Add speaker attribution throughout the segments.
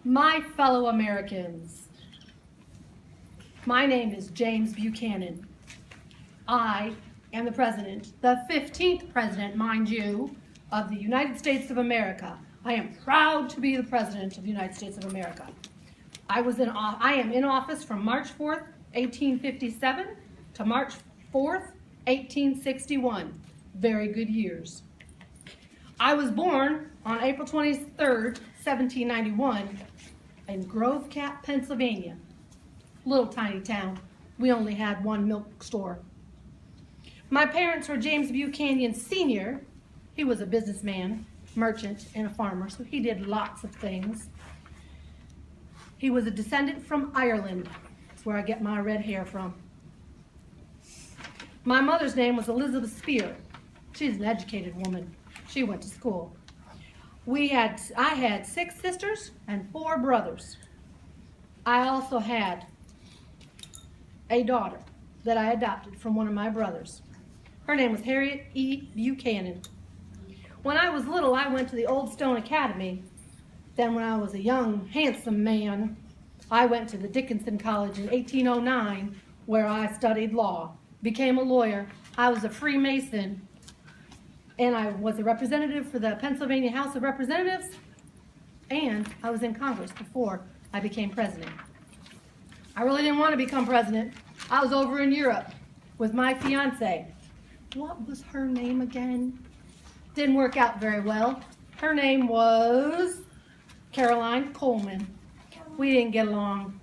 Speaker 1: My fellow Americans, my name is James Buchanan. I am the president, the 15th president, mind you, of the United States of America. I am proud to be the president of the United States of America. I am in office from March 4th, 1857 to March 4th, 1861. Very good years. I was born on April 23rd, 1791 in Grove Cap, Pennsylvania. Little tiny town. We only had one milk store. My parents were James Buchanan Sr. He was a businessman, merchant, and a farmer, so he did lots of things. He was a descendant from Ireland. That's where I get my red hair from. My mother's name was Elizabeth Spear. She's an educated woman. She went to school. I had 6 sisters and 4 brothers. I also had a daughter that I adopted from one of my brothers. Her name was Harriet E. Buchanan. When I was little, I went to the Old Stone Academy. Then when I was a young, handsome man, I went to the Dickinson College in 1809, where I studied law, became a lawyer. I was a Freemason, and I was a representative for the Pennsylvania House of Representatives, and I was in Congress before I became president. I really didn't want to become president. I was over in Europe with my fiance. What was her name again? Didn't work out very well. Her name was Caroline Coleman. We didn't get along.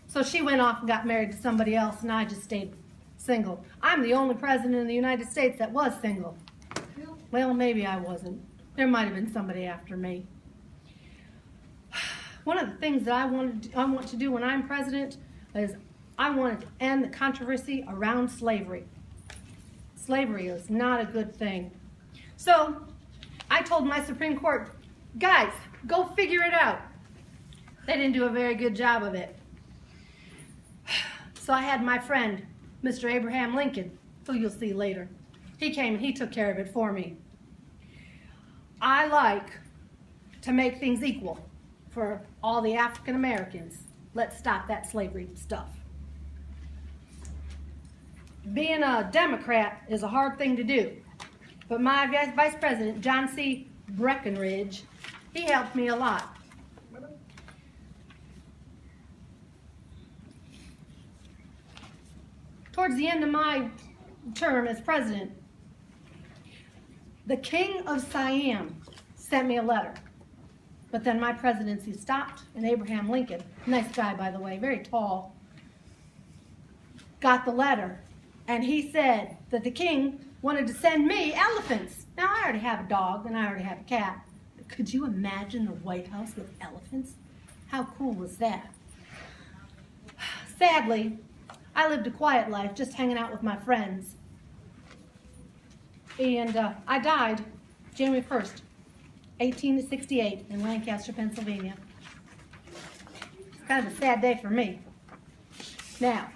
Speaker 1: So she went off and got married to somebody else, and I just stayed single. I'm the only president in the United States that was single. Well, maybe I wasn't. There might have been somebody after me. One of the things that I want to do when I'm president is I want to end the controversy around slavery. Slavery is not a good thing. So I told my Supreme Court, guys, go figure it out. They didn't do a very good job of it. So I had my friend, Mr. Abraham Lincoln, who you'll see later. He came and he took care of it for me. I like to make things equal for all the African Americans. Let's stop that slavery stuff. Being a Democrat is a hard thing to do, but my Vice President, John C. Breckinridge, he helped me a lot. Towards the end of my term as president, the King of Siam sent me a letter. But then my presidency stopped, and Abraham Lincoln, nice guy by the way, very tall, got the letter. And he said that the king wanted to send me elephants. Now I already have a dog and I already have a cat. But could you imagine the White House with elephants? How cool was that? Sadly, I lived a quiet life, just hanging out with my friends. And I died January 1st, 1868 in Lancaster, Pennsylvania. It's kind of a sad day for me. Now,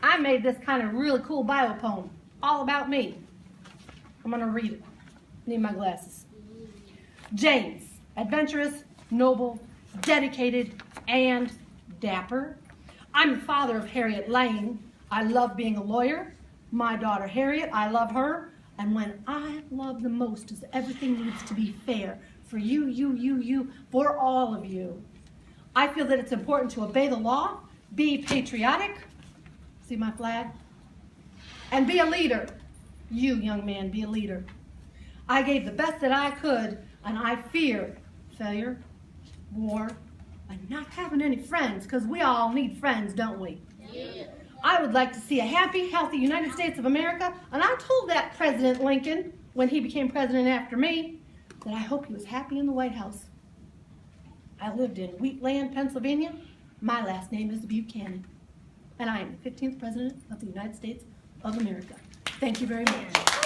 Speaker 1: I made this kind of really cool Bible poem, all about me. I'm going to read it. Need my glasses. James, adventurous, noble, dedicated, and dapper. I'm the father of Harriet Lane. I love being a lawyer. My daughter Harriet, I love her. And when I love the most is everything needs to be fair for you, for all of you. I feel that it's important to obey the law, be patriotic, see my flag, and be a leader. You, young man, be a leader. I gave the best that I could, and I fear failure, war, and not having any friends, because we all need friends, don't we? Yeah. I would like to see a happy, healthy United States of America, and I told that President Lincoln, when he became president after me, that I hope he was happy in the White House. I lived in Wheatland, Pennsylvania. My last name is Buchanan, and I am the 15th President of the United States of America. Thank you very much.